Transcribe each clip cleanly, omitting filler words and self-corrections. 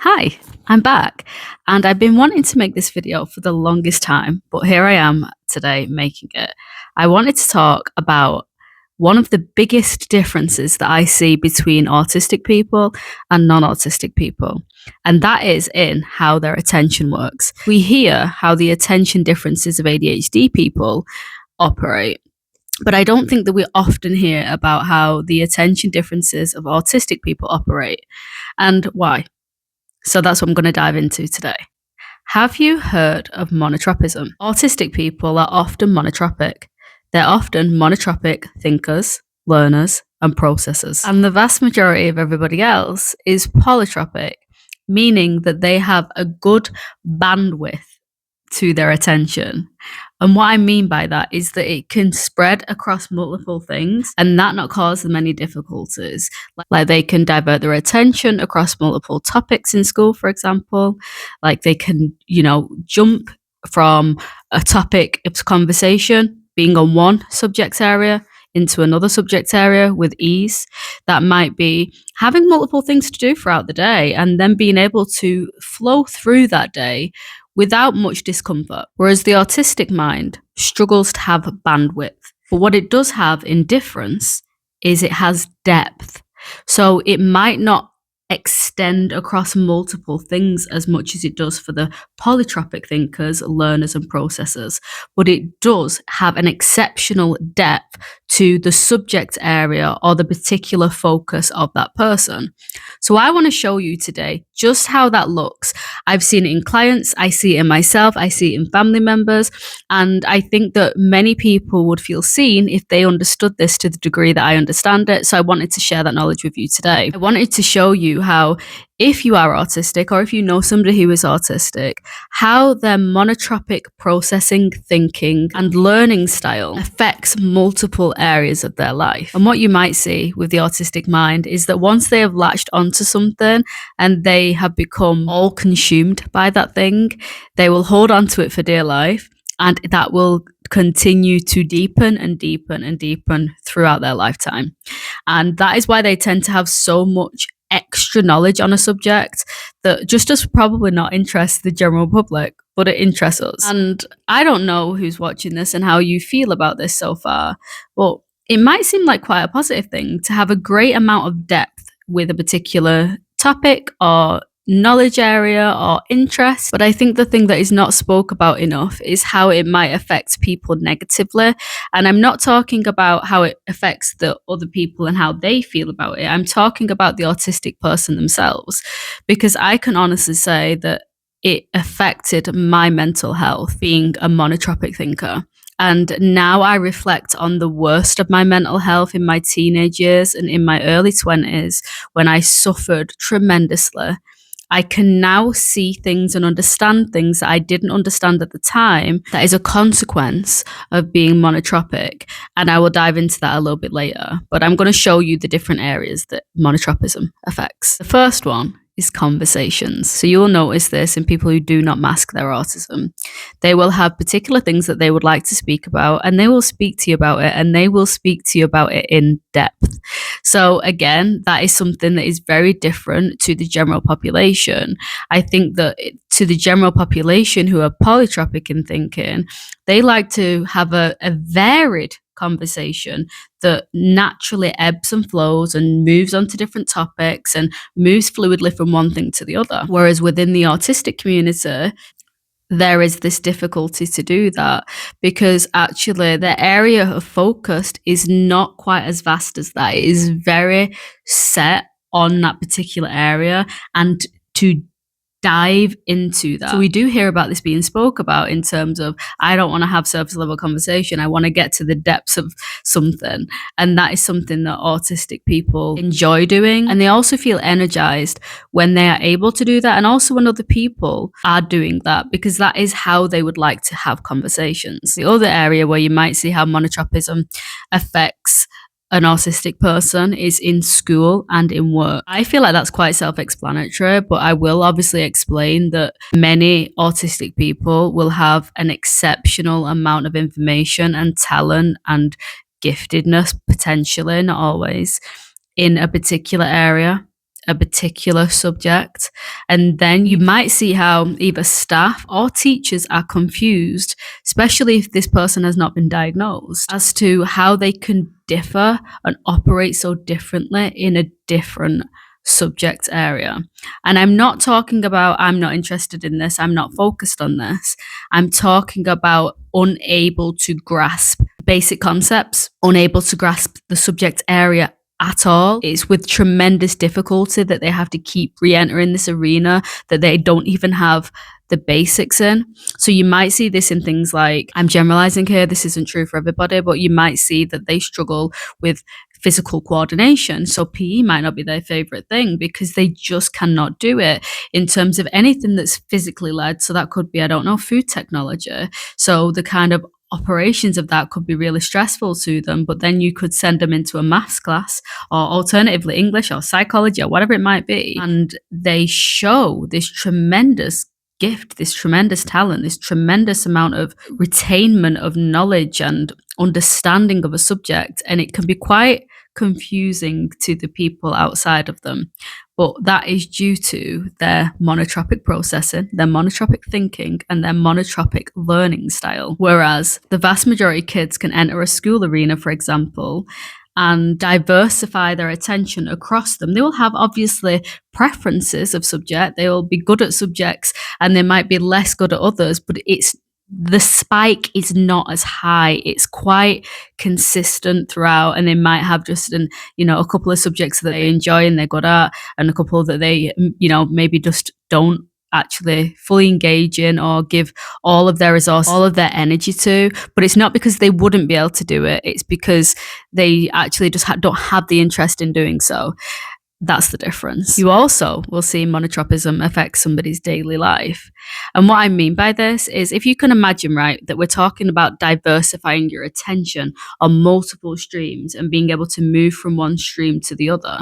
Hi, I'm back, and I've been wanting to make this video for the longest time, but here I am today making it. I wanted to talk about one of the biggest differences that I see between autistic people and non-autistic people, and that is in how their attention works. We hear how the attention differences of ADHD people operate, but I don't think that we often hear about how the attention differences of autistic people operate and why. So that's what I'm going to dive into today. Have you heard of monotropism? Autistic people are often monotropic. They're often monotropic thinkers, learners, and processors. And the vast majority of everybody else is polytropic, meaning that they have a good bandwidth to their attention. And what I mean by that is that it can spread across multiple things and that not cause them any difficulties. Like they can divert their attention across multiple topics in school, for example. Like they can, jump from a topic of conversation being on one subject area into another subject area with ease. That might be having multiple things to do throughout the day and then being able to flow through that day without much discomfort. Whereas the autistic mind struggles to have bandwidth. But what it does have in difference is it has depth. So it might not extend across multiple things as much as it does for the polytropic thinkers, learners, and processors, but it does have an exceptional depth to the subject area or the particular focus of that person. So I want to show you today just how that looks. I've seen it in clients, I see it in myself, I see it in family members, and I think that many people would feel seen if they understood this to the degree that I understand it. So I wanted to share that knowledge with you today. I wanted to show you how, if you are autistic or if you know somebody who is autistic, how their monotropic processing, thinking, and learning style affects multiple areas of their life. And what you might see with the autistic mind is that once they have latched onto something and they have become all consumed by that thing, they will hold on to it for dear life, and that will continue to deepen and deepen and deepen throughout their lifetime. And that is why they tend to have so much extra knowledge on a subject that just does probably not interest the general public, but it interests us. And I don't know who's watching this and how you feel about this so far, but it might seem like quite a positive thing to have a great amount of depth with a particular topic or knowledge area or interest. But I think the thing that is not spoke about enough is how it might affect people negatively. And I'm not talking about how it affects the other people and how they feel about it. I'm talking about the autistic person themselves, because I can honestly say that it affected my mental health being a monotropic thinker. And now I reflect on the worst of my mental health in my teenage years and in my early 20s when I suffered tremendously. I can now see things and understand things that I didn't understand at the time. That is a consequence of being monotropic. And I will dive into that a little bit later. But I'm going to show you the different areas that monotropism affects. The first one is conversations. So you'll notice this in people who do not mask their autism. They will have particular things that they would like to speak about, and they will speak to you about it, and they will speak to you about it in depth. So again, that is something that is very different to the general population. I think that to the general population who are polytropic in thinking, they like to have a varied conversation that naturally ebbs and flows and moves on to different topics and moves fluidly from one thing to the other. Whereas within the autistic community, there is this difficulty to do that because actually the area of focus is not quite as vast as that. It is very set on that particular area and to dive into that. So we do hear about this being spoke about in terms of, I don't want to have surface level conversation. I want to get to the depths of something. And that is something that autistic people enjoy doing. And they also feel energized when they are able to do that. And also when other people are doing that, because that is how they would like to have conversations. The other area where you might see how monotropism affects an autistic person is in school and in work. I feel like that's quite self-explanatory, but I will obviously explain that many autistic people will have an exceptional amount of information and talent and giftedness, potentially, not always, in a particular area. a particular subject. And then you might see how either staff or teachers are confused, especially if this person has not been diagnosed, as to how they can differ and operate so differently in a different subject area. And I'm not talking about I'm not interested in this, I'm not focused on this. I'm talking about unable to grasp basic concepts, unable to grasp the subject area at all. It's with tremendous difficulty that they have to keep re-entering this arena that they don't even have the basics in. So you might see this in things like, I'm generalizing here, this isn't true for everybody, but you might see that they struggle with physical coordination. So PE might not be their favorite thing because they just cannot do it in terms of anything that's physically led. So that could be, I don't know, food technology. So the kind of operations of that could be really stressful to them, but then you could send them into a maths class or alternatively English or psychology or whatever it might be, and they show this tremendous gift, this tremendous talent, this tremendous amount of retainment of knowledge and understanding of a subject, and it can be quite confusing to the people outside of them. But that is due to their monotropic processing, their monotropic thinking, and their monotropic learning style. Whereas the vast majority of kids can enter a school arena, for example, and diversify their attention across them. They will have obviously preferences of subject. They will be good at subjects and they might be less good at others, but the spike is not as high. It's quite consistent throughout, and they might have just a couple of subjects that they enjoy and they're good at, and a couple that they maybe just don't actually fully engage in or give all of their resources, all of their energy to. But it's not because they wouldn't be able to do it. It's because they actually just don't have the interest in doing so. That's the difference. You also will see monotropism affect somebody's daily life. And what I mean by this is, if you can imagine, right, that we're talking about diversifying your attention on multiple streams and being able to move from one stream to the other.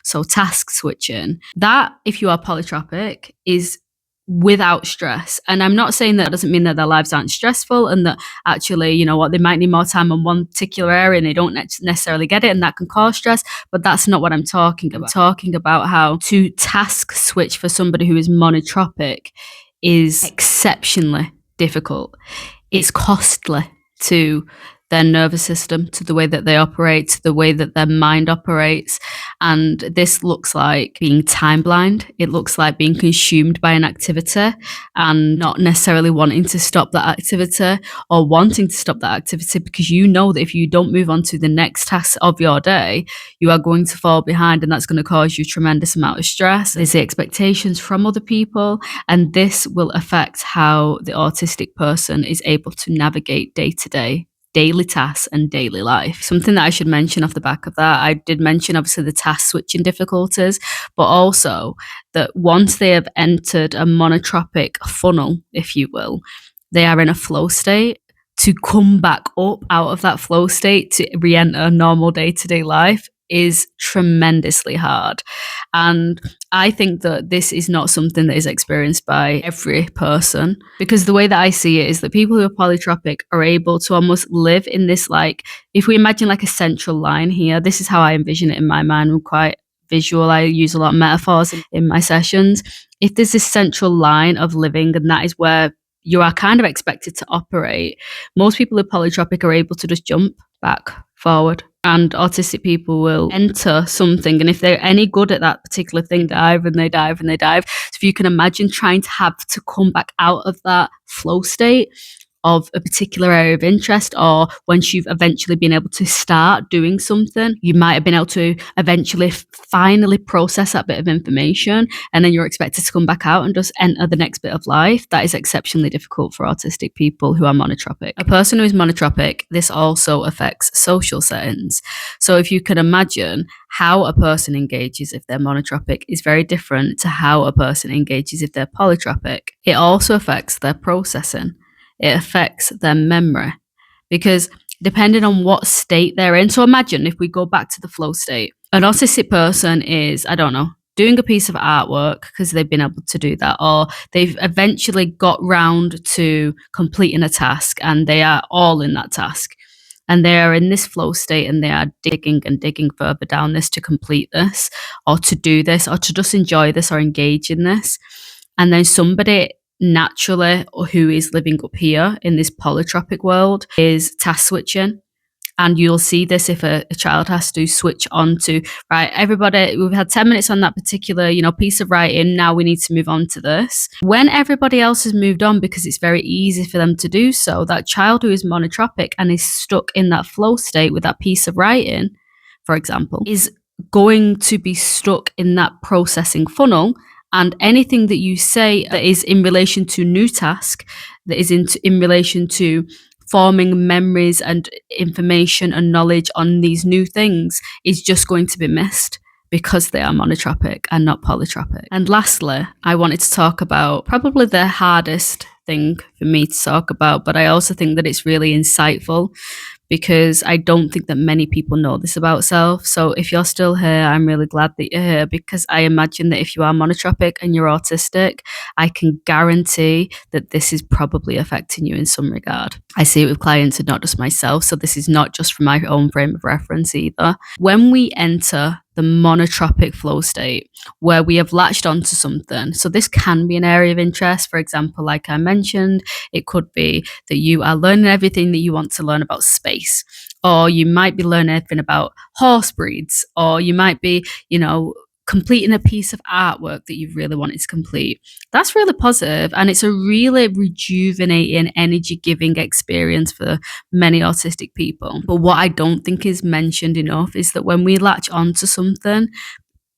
So task switching, that, if you are polytropic, is without stress. And I'm not saying that doesn't mean that their lives aren't stressful and that actually, they might need more time on one particular area and they don't necessarily get it and that can cause stress, but that's not what I'm talking about. I'm talking about how to task switch for somebody who is monotropic is exceptionally difficult. It's costly to their nervous system, to the way that they operate, to the way that their mind operates. And this looks like being time blind. It looks like being consumed by an activity and not necessarily wanting to stop that activity or wanting to stop that activity, because you know that if you don't move on to the next task of your day, you are going to fall behind, and that's going to cause you a tremendous amount of stress. There's the expectations from other people, and this will affect how the autistic person is able to navigate day-to-day daily tasks and daily life. Something that I should mention off the back of that, I did mention obviously the task switching difficulties, but also that once they have entered a monotropic funnel, if you will, they are in a flow state. To come back up out of that flow state to re-enter normal day-to-day life is tremendously hard. And I think that this is not something that is experienced by every person, because the way that I see it is that people who are polytropic are able to almost live in this, like, if we imagine like a central line here, this is how I envision it in my mind. I'm quite visual. I use a lot of metaphors in my sessions. If there's this central line of living, and that is where you are kind of expected to operate, most people who are polytropic are able to just jump back, forward. And autistic people will enter something, and if they're any good at that particular thing, dive and they dive and they dive. So if you can imagine trying to have to come back out of that flow state of a particular area of interest, or once you've eventually been able to start doing something, you might have been able to eventually finally process that bit of information, and then you're expected to come back out and just enter the next bit of life. That is exceptionally difficult for autistic people who are monotropic. A person who is monotropic, this also affects social settings. So if you can imagine how a person engages if they're monotropic is very different to how a person engages if they're polytropic. It also affects their processing. It affects their memory, because depending on what state they're in. So imagine if we go back to the flow state, an autistic person is, I don't know, doing a piece of artwork because they've been able to do that, or they've eventually got round to completing a task and they are all in that task. and they are in this flow state and they are digging and digging further down this to complete this or to do this or to just enjoy this or engage in this. And then somebody naturally who is living up here in this polytropic world is task switching. And you'll see this if a child has to switch on to, right, everybody, we've had 10 minutes on that particular, piece of writing. Now we need to move on to this. When everybody else has moved on, because it's very easy for them to do so, that child who is monotropic and is stuck in that flow state with that piece of writing, for example, is going to be stuck in that processing funnel. And anything that you say that is in relation to new task, that is in relation to forming memories and information and knowledge on these new things is just going to be missed because they are monotropic and not polytropic. And lastly, I wanted to talk about probably the hardest thing for me to talk about, but I also think that it's really insightful because I don't think that many people know this about self. So if you're still here, I'm really glad that you're here, because I imagine that if you are monotropic and you're autistic, I can guarantee that this is probably affecting you in some regard. I see it with clients and not just myself. So this is not just from my own frame of reference either. When we enter the monotropic flow state, where we have latched onto something. So this can be an area of interest. For example, like I mentioned, it could be that you are learning everything that you want to learn about space, or you might be learning everything about horse breeds, or you might be, completing a piece of artwork that you've really wanted to complete. That's really positive, and it's a really rejuvenating, energy-giving experience for many autistic people. But what I don't think is mentioned enough is that when we latch onto something,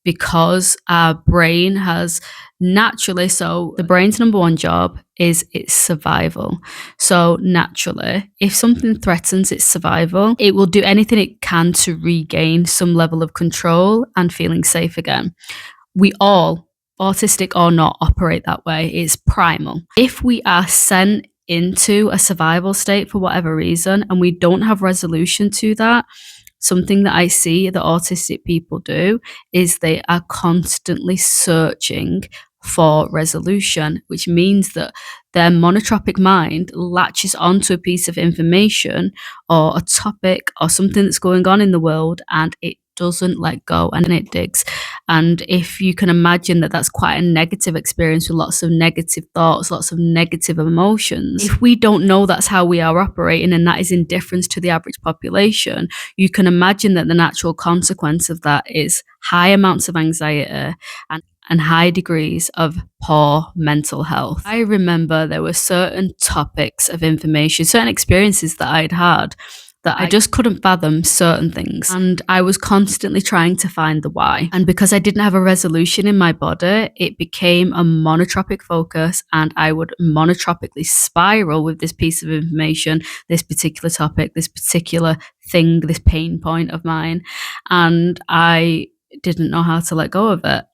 because our brain has naturally, so the brain's number one job is its survival. So naturally, if something threatens its survival, it will do anything it can to regain some level of control and feeling safe again. We all, autistic or not, operate that way. It's primal. If we are sent into a survival state for whatever reason and we don't have resolution to that, something that I see that autistic people do is they are constantly searching for resolution, which means that their monotropic mind latches onto a piece of information or a topic or something that's going on in the world, and it doesn't let go and it digs. And if you can imagine that that's quite a negative experience with lots of negative thoughts, lots of negative emotions, if we don't know that's how we are operating and that is in difference to the average population, you can imagine that the natural consequence of that is high amounts of anxiety and high degrees of poor mental health. I remember there were certain topics of information, certain experiences that I'd had that I just couldn't fathom certain things. And I was constantly trying to find the why. And because I didn't have a resolution in my body, it became a monotropic focus, and I would monotropically spiral with this piece of information, this particular topic, this particular thing, this pain point of mine. And I didn't know how to let go of it.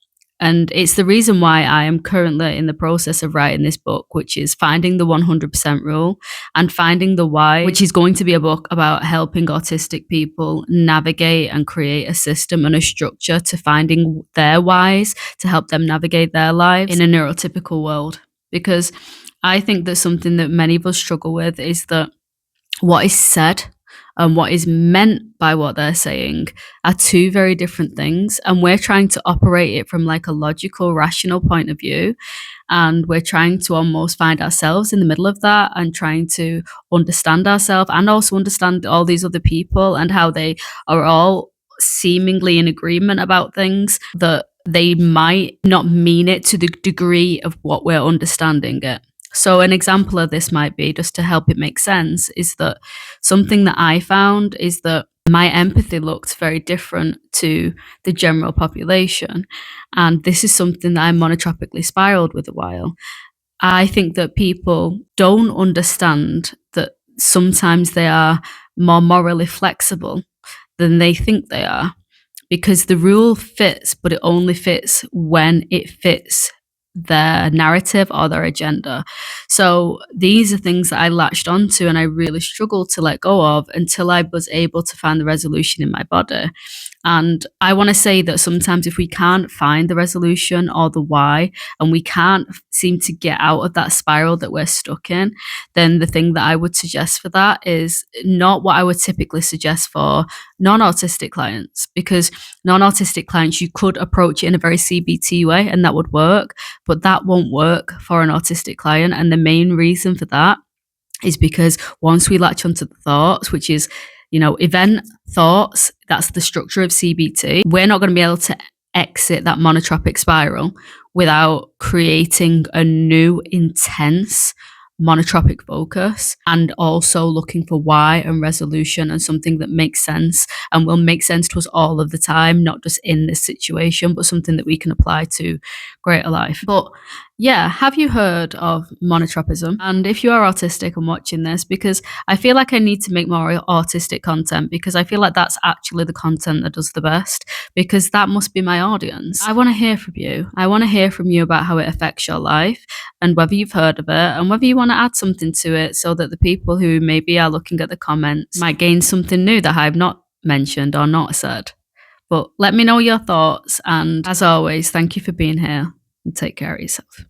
And it's the reason why I am currently in the process of writing this book, which is Finding the 100% Rule and Finding the Why, which is going to be a book about helping autistic people navigate and create a system and a structure to finding their whys to help them navigate their lives in a neurotypical world. Because I think that something that many of us struggle with is that what is said and what is meant by what they're saying are two very different things. And we're trying to operate it from like a logical, rational point of view. And we're trying to almost find ourselves in the middle of that and trying to understand ourselves and also understand all these other people and how they are all seemingly in agreement about things that they might not mean it to the degree of what we're understanding it. So an example of this might be, just to help it make sense, is that something that I found is that my empathy looked very different to the general population. And this is something that I monotropically spiraled with a while. I think that people don't understand that sometimes they are more morally flexible than they think they are, because the rule fits, but it only fits when it fits their narrative or their agenda. So these are things that I latched onto and I really struggled to let go of until I was able to find the resolution in my body. And I want to say that sometimes if we can't find the resolution or the why, and we can't seem to get out of that spiral that we're stuck in, then the thing that I would suggest for that is not what I would typically suggest for non-autistic clients, because non-autistic clients, you could approach it in a very CBT way and that would work, but that won't work for an autistic client. And the main reason for that is because once we latch onto the thoughts, which is, event thoughts, that's the structure of CBT, we're not going to be able to exit that monotropic spiral without creating a new intense monotropic focus, and also looking for why and resolution and something that makes sense and will make sense to us all of the time, not just in this situation, but something that we can apply to greater life. But yeah, have you heard of monotropism? And if you are autistic and watching this, because I feel like I need to make more autistic content, because I feel like that's actually the content that does the best, because that must be my audience. I want to hear from you. I want to hear from you about how it affects your life and whether you've heard of it and whether you want to add something to it so that the people who maybe are looking at the comments might gain something new that I've not mentioned or not said. But let me know your thoughts. And as always, thank you for being here and take care of yourself.